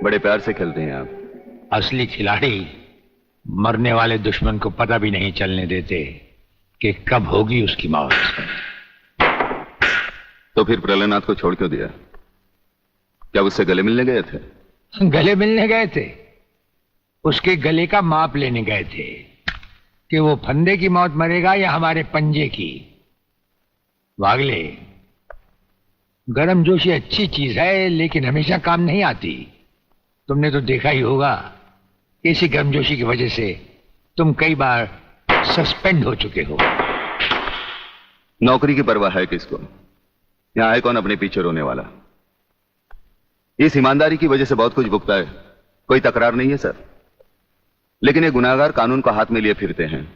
बड़े प्यार से खेलते हैं आप। असली खिलाड़ी मरने वाले दुश्मन को पता भी नहीं चलने देते कि कब होगी उसकी मौत। तो फिर प्रलयनाथ को छोड़ क्यों दिया? क्या उससे गले मिलने गए थे? गले मिलने गए थे? उसके गले का माप लेने गए थे कि वो फंदे की मौत मरेगा या हमारे पंजे की। वागले, गर्मजोशी अच्छी चीज है लेकिन हमेशा काम नहीं आती। तुमने तो देखा ही होगा, इसी गर्मजोशी की वजह से तुम कई बार सस्पेंड हो चुके हो। नौकरी की परवाह है किसको? यहां है कौन अपने पीछे रोने वाला? इस ईमानदारी की वजह से बहुत कुछ भुगता है, कोई तकरार नहीं है सर। लेकिन ये गुनाहगार कानून को हाथ में लिए फिरते हैं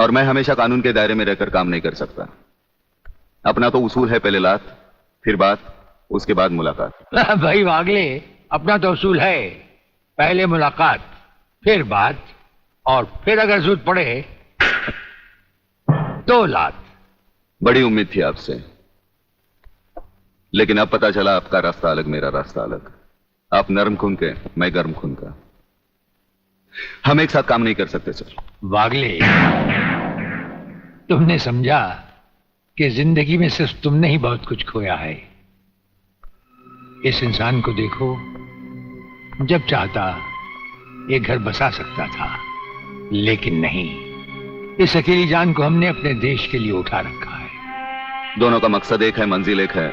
और मैं हमेशा कानून के दायरे में रहकर काम नहीं कर सकता। अपना तो उसूल है, पहले लात फिर बात, उसके बाद मुलाकात। भाई वागले, अपना तो उसूल है, पहले मुलाकात फिर बात और फिर अगर जरूरत पड़े तो लात। बड़ी उम्मीद थी आपसे, लेकिन अब पता चला आपका रास्ता अलग, मेरा रास्ता अलग। आप नरम खून के, मैं गर्म खून का। हम एक साथ काम नहीं कर सकते सर। वागले, तुमने समझा कि जिंदगी में सिर्फ तुमने ही बहुत कुछ खोया है। इस इंसान को देखो, जब चाहता एक घर बसा सकता था, लेकिन नहीं, इस अकेली जान को हमने अपने देश के लिए उठा रखा है। दोनों का मकसद एक है, मंजिल एक है,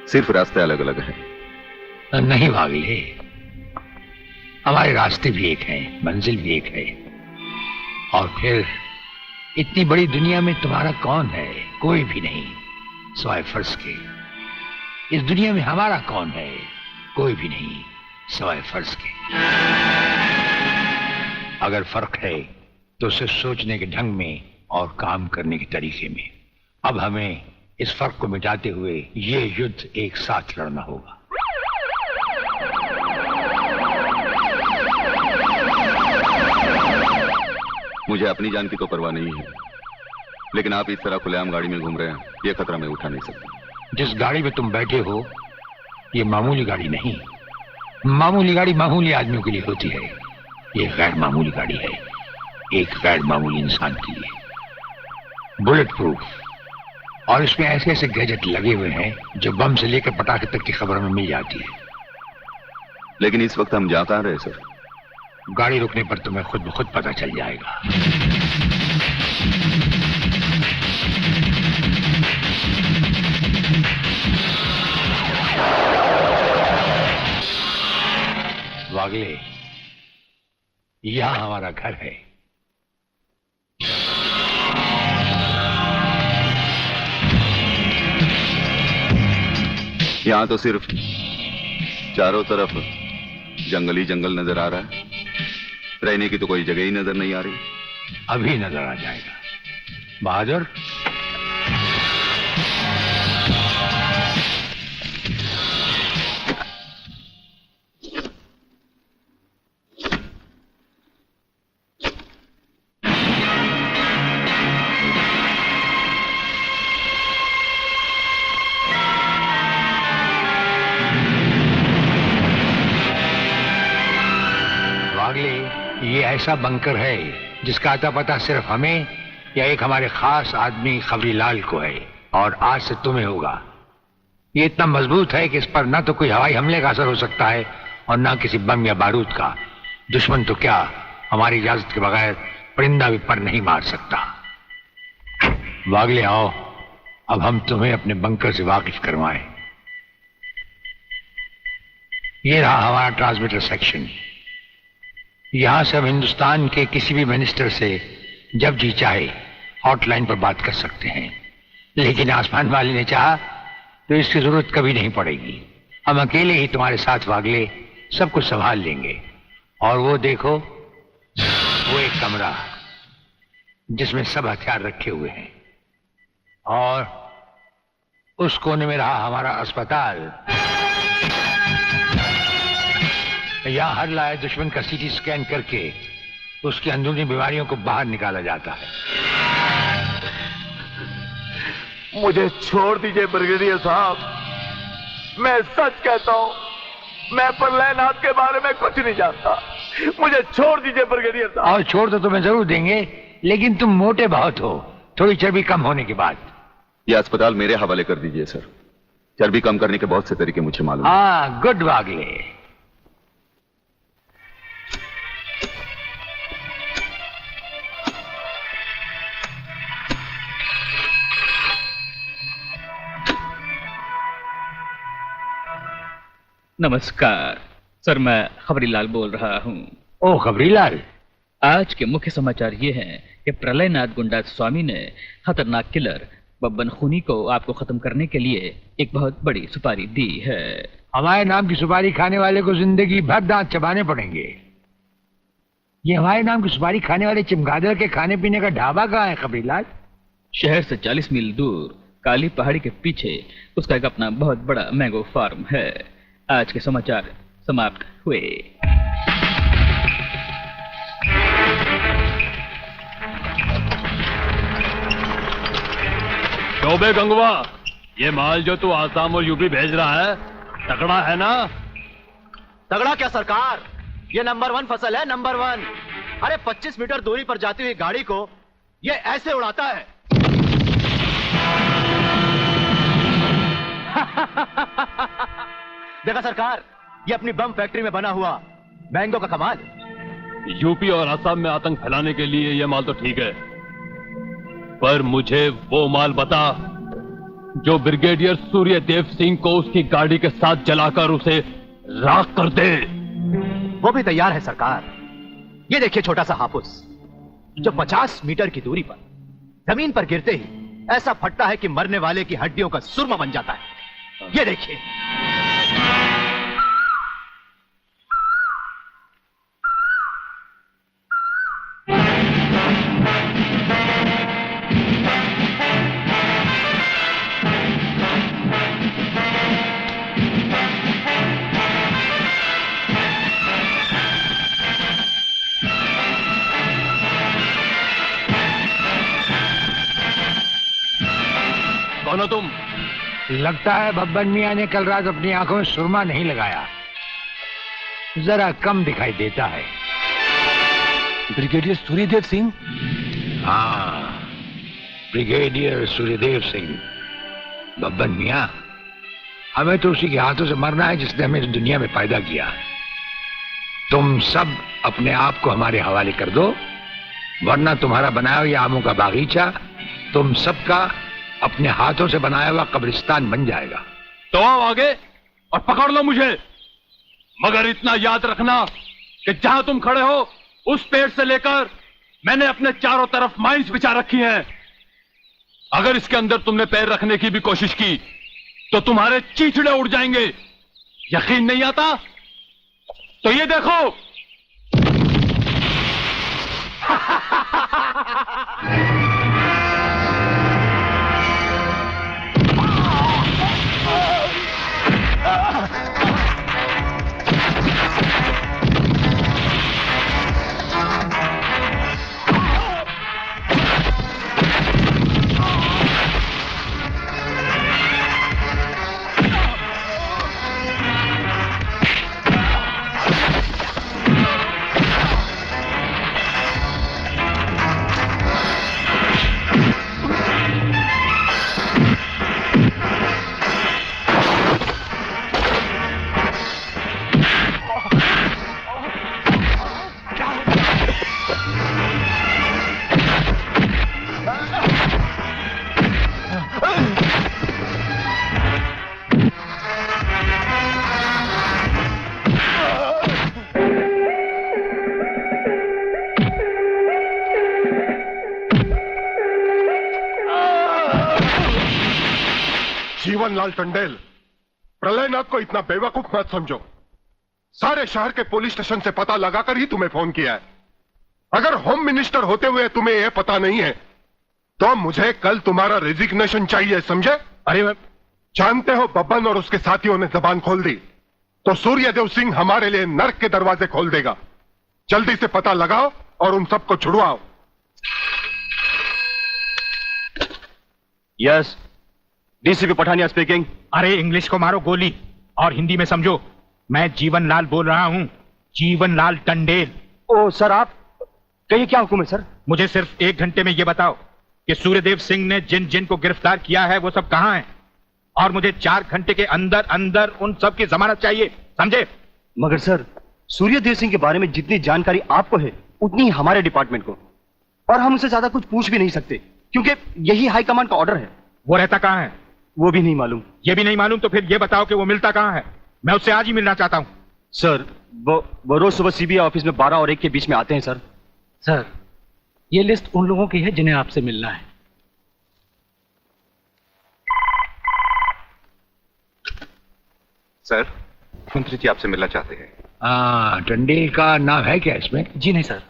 सिर्फ रास्ते अलग अलग हैं। नहीं वागले, हमारे रास्ते भी एक हैं, मंजिल भी एक है। और फिर इतनी बड़ी दुनिया में तुम्हारा कौन है? कोई भी नहीं, सिवाय फर्ज के। इस दुनिया में हमारा कौन है? कोई भी नहीं, सिवाय फर्ज के। अगर फर्क है तो सिर्फ सोचने के ढंग में और काम करने के तरीके में। अब हमें इस फर्क को मिटाते हुए ये युद्ध एक साथ लड़ना होगा। मुझे अपनी जान की तो परवाह नहीं है, लेकिन आप इस तरह खुलेआम गाड़ी में घूम रहे हैं, यह खतरा मैं उठा नहीं सकता। जिस गाड़ी में तुम बैठे हो ये मामूली गाड़ी नहीं। मामूली गाड़ी मामूली आदमियों के लिए होती है, ये गैर मामूली गाड़ी है, एक गैर मामूली इंसान के लिए। बुलेट प्रूफ, और इसमें ऐसे ऐसे गैजेट लगे हुए हैं जो बम से लेकर पटाखे तक की खबर में मिल जाती है। लेकिन इस वक्त हम जा कहां रहे सर? गाड़ी रुकने पर तुम्हें खुद ब खुद पता चल जाएगा। वागले, यहां हमारा घर है। यहां तो सिर्फ चारों तरफ जंगल ही जंगल नजर आ रहा है, रहने की तो कोई जगह ही नजर नहीं आ रही। अभी नजर आ जाएगा बहादुर। ये ऐसा बंकर है जिसका अता पता सिर्फ हमें या एक हमारे खास आदमी खबरीलाल को है, और आज से तुम्हें होगा। ये इतना मजबूत है कि इस पर ना तो कोई हवाई हमले का असर हो सकता है और ना किसी बम या बारूद का। दुश्मन तो क्या, हमारी इजाजत के बगैर परिंदा भी पर नहीं मार सकता। वागले आओ, अब हम तुम्हें अपने बंकर से वाकिफ करवाएं। ये रहा हमारा ट्रांसमीटर सेक्शन। यहां से हम हिंदुस्तान के किसी भी मिनिस्टर से जब जी चाहे हॉटलाइन पर बात कर सकते हैं, लेकिन आसमान वाले ने चाहा तो इसकी जरूरत कभी नहीं पड़ेगी। हम अकेले ही तुम्हारे साथ वागले सब कुछ संभाल लेंगे। और वो देखो, वो एक कमरा जिसमें सब हथियार रखे हुए हैं, और उस कोने में रहा हमारा अस्पताल। यहां हर लाए दुश्मन का सीटी स्कैन करके उसकी अंदरूनी बीमारियों को बाहर निकाला जाता है। मुझे छोड़ दीजिए ब्रिगेडियर साहब, मैं सच कहता हूं, मैं प्रलयनाथ के बारे में कुछ नहीं जानता। मुझे छोड़ दीजिए ब्रिगेडियर साहब। और छोड़ तो तुम्हें जरूर देंगे, लेकिन तुम मोटे बहुत हो, थोड़ी चर्बी कम होने के बाद। ये अस्पताल मेरे हवाले कर दीजिए सर। चर्बी कम करने के बहुत से तरीके मुझे मालूम हैं। हाँ, गुड वागले। नमस्कार सर, मैं खबरीलाल बोल रहा हूँ। ओ खबरीलाल, आज के मुख्य समाचार ये हैं कि प्रलयनाथ गुंडा स्वामी ने खतरनाक किलर बब्बन खूनी को आपको खत्म करने के लिए एक बहुत बड़ी सुपारी दी है। हमारे नाम की सुपारी खाने वाले को जिंदगी भर दांत चबाने पड़ेंगे। ये हमारे नाम की सुपारी खाने वाले चमगादड़ के खाने पीने का ढाबा कहाँ है खबरीलाल? शहर से 40 मील दूर काली पहाड़ी के पीछे उसका एक अपना बहुत बड़ा मैंगो फार्म है। आज के समाचार समाप्त हुए। चौबे गंगवा, ये माल जो तू आसाम और यूपी भेज रहा है तगड़ा है ना? तगड़ा क्या सरकार, ये नंबर 1 फसल है, नंबर 1। अरे 25 मीटर दूरी पर जाती हुई गाड़ी को ये ऐसे उड़ाता है। देखा सरकार, ये अपनी बम फैक्ट्री में बना हुआ मैंगो का कमाल। यूपी और असम में आतंक फैलाने के लिए ये माल तो ठीक है, पर मुझे वो माल बता जो ब्रिगेडियर सूर्यदेव सिंह को उसकी गाड़ी के साथ जलाकर उसे राख कर दे। वो भी तैयार है सरकार। ये देखिए छोटा सा हापुस जो 50 मीटर की दूरी पर जमीन पर गिरते ही ऐसा फटता है कि मरने वाले की हड्डियों का सुरमा बन जाता है। ये देखिए। कौन हो तुम? लगता है बब्बन मियां ने कल रात अपनी आंखों में सुरमा नहीं लगाया, जरा कम दिखाई देता है। ब्रिगेडियर सूर्यदेव सिंह? हाँ, ब्रिगेडियर सूर्यदेव सिंह। बब्बन मियां, हमें तो उसी के हाथों से मरना है जिसने हमें इस दुनिया में पैदा किया। तुम सब अपने आप को हमारे हवाले कर दो, वरना तुम्हारा बनाया हुआ आमों का बागीचा तुम सबका अपने हाथों से बनाया हुआ कब्रिस्तान बन जाएगा। तो आओ आगे और पकड़ लो मुझे, मगर इतना याद रखना कि जहां तुम खड़े हो उस पेड़ से लेकर मैंने अपने चारों तरफ माइंस बिछा रखी हैं। अगर इसके अंदर तुमने पैर रखने की भी कोशिश की तो तुम्हारे चीचड़े उड़ जाएंगे। यकीन नहीं आता तो ये देखो। जीवनलाल टंडेल, प्रलयनाथ को इतना बेवकूफ मत समझो। सारे शहर के पुलिस स्टेशन से पता लगाकर ही तुम्हें फोन किया है। अगर होम मिनिस्टर होते हुए तुम्हें यह पता नहीं है तो मुझे कल तुम्हारा रेजिग्नेशन चाहिए, समझे? अरे जानते हो, बब्बन और उसके साथियों ने जबान खोल दी तो सूर्यदेव सिंह हमारे लिए नर्क के दरवाजे खोल देगा। जल्दी से पता लगाओ और उन सबको छुड़वाओ। Yes, DCP Pathania speaking. अरे इंग्लिश को मारो गोली और हिंदी में समझो। मैं जीवनलाल बोल रहा हूं, जीवनलाल टंडेल। ओ सर, आप कहिए, क्या हुक्म है सर? मुझे सिर्फ 1 घंटे में यह बताओ कि सूर्यदेव सिंह ने जिन जिन को गिरफ्तार किया है वो सब कहां हैं, और मुझे 4 घंटे के अंदर अंदर उन सब की जमानत चाहिए, समझे? मगर सर, सूर्यदेव सिंह के बारे में जितनी जानकारी आपको है उतनी ही हमारे डिपार्टमेंट को, और हम उसे ज्यादा कुछ पूछ भी नहीं सकते क्योंकि यही हाई कमांड का ऑर्डर है। वो रहता कहां है? वो भी नहीं मालूम। ये भी नहीं मालूम तो फिर ये बताओ कि वो मिलता कहां है? मैं उससे आज ही मिलना चाहता हूं। सर, वो रोज सुबह सीबीआई ऑफिस में 12 और 1 के बीच में आते हैं सर। सर, ये लिस्ट उन लोगों की है जिन्हें आपसे मिलना है। सर, मंत्री जी आपसे मिलना चाहते हैं। टंडेल का नाम है क्या इसमें? जी नहीं सर।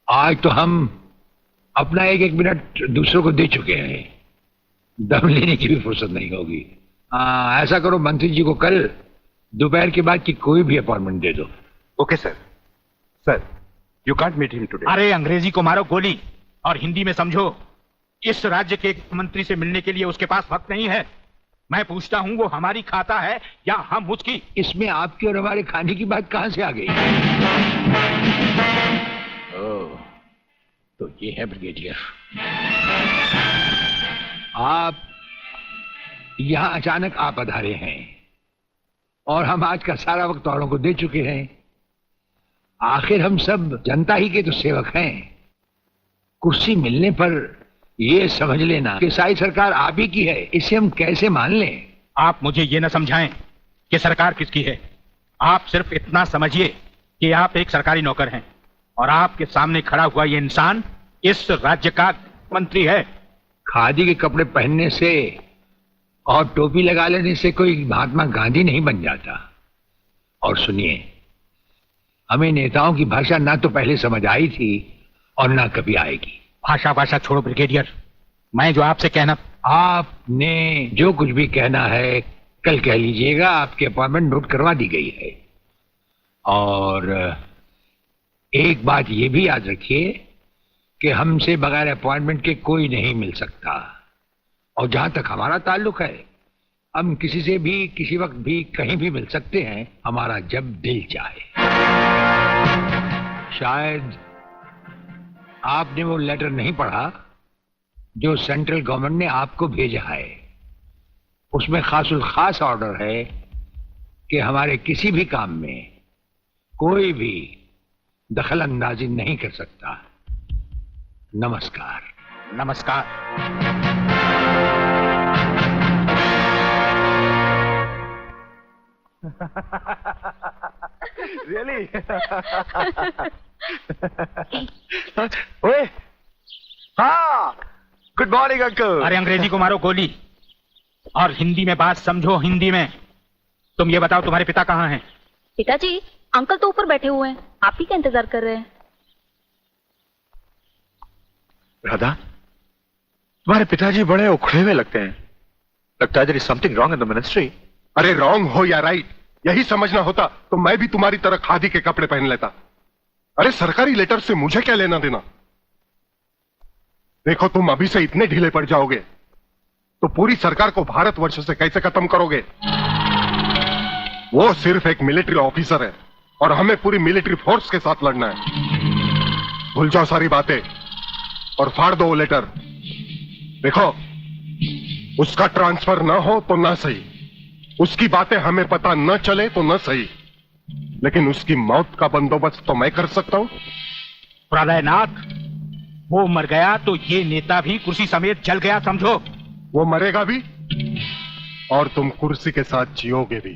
आज तो हम अपना 1-1 मिनट दूसरों को दे चुके हैं, दम लेने की भी फुर्सत नहीं होगी। ऐसा करो, मंत्री जी को कल दोपहर के बाद की कोई भी अपॉइंटमेंट दे दो। Okay sir. Sir, you can't meet him today. अरे अंग्रेजी को मारो गोली और हिंदी में समझो। इस राज्य के मंत्री से मिलने के लिए उसके पास वक्त नहीं है। मैं पूछता हूं वो हमारी खाता है या हम उसकी? इसमें आपकी और हमारे खाने की बात कहां से आ गई? ओह, तो ये है ब्रिगेडियर। आप यहां अचानक आप पधारे हैं और हम आज का सारा वक्त औरों को दे चुके हैं। आखिर हम सब जनता ही के तो सेवक हैं। कुर्सी मिलने पर ये समझ लेना कि सारी सरकार आप ही की है, इसे हम कैसे मान लें? आप मुझे ये न समझाएं कि सरकार किसकी है। आप सिर्फ इतना समझिए कि आप एक सरकारी नौकर हैं और आपके सामने खड़ा हुआ ये इंसान इस राज्य का मंत्री है। खादी के कपड़े पहनने से और टोपी लगा लेने से कोई महात्मा गांधी नहीं बन जाता। और सुनिए, हमें नेताओं की भाषा ना तो पहले समझ आई थी और ना कभी आएगी। भाषा छोड़ो ब्रिगेडियर, मैं जो आपसे कहना। आपने जो कुछ भी कहना है कल कह लीजिएगा, आपकी अपॉइंटमेंट नोट करवा दी गई है। और एक बात ये भी याद रखिए कि हमसे बगैर अपॉइंटमेंट के कोई नहीं मिल सकता। और जहां तक हमारा ताल्लुक है, हम किसी से भी किसी वक्त भी कहीं भी मिल सकते हैं, हमारा जब दिल चाहे। शायद आपने वो लेटर नहीं पढ़ा जो सेंट्रल गवर्नमेंट ने आपको भेजा है। उसमें खासुल खास ऑर्डर है कि हमारे किसी भी काम में कोई भी दखल अंदाजी नहीं कर सकता। नमस्कार। नमस्कार। रियली? ओए, हाँ, गुड मॉर्निंग अंकल। अरे अंग्रेजी को मारो गोली और हिंदी में बात समझो। हिंदी में तुम ये बताओ, तुम्हारे पिता कहाँ हैं? पिताजी, अंकल तो ऊपर बैठे हुए हैं, आप ही का इंतजार कर रहे हैं। राधा, तुम्हारे पिताजी बड़े उखड़े हुए लगते हैं। लगता है there is something wrong in the ministry. अरे रॉन्ग हो या राइट, यही समझना होता तो मैं भी तुम्हारी तरह खादी के कपड़े पहन लेता। अरे सरकारी लेटर से मुझे क्या लेना देना? देखो, तुम अभी से इतने ढीले पड़ जाओगे तो पूरी सरकार को भारतवर्ष से कैसे खत्म करोगे? वो सिर्फ एक मिलिट्री ऑफिसर है और हमें पूरी मिलिट्री फोर्स के साथ लड़ना है। भूल जाओ सारी बातें और फाड़ दो वो लेटर। देखो, उसका ट्रांसफर ना हो तो ना सही, उसकी बातें हमें पता न चले तो न सही, लेकिन उसकी मौत का बंदोबस्त तो मैं कर सकता हूं। प्रलयनाथ, वो मर गया तो ये नेता भी कुर्सी समेत जल गया, समझो। वो मरेगा भी और तुम कुर्सी के साथ जियोगे भी।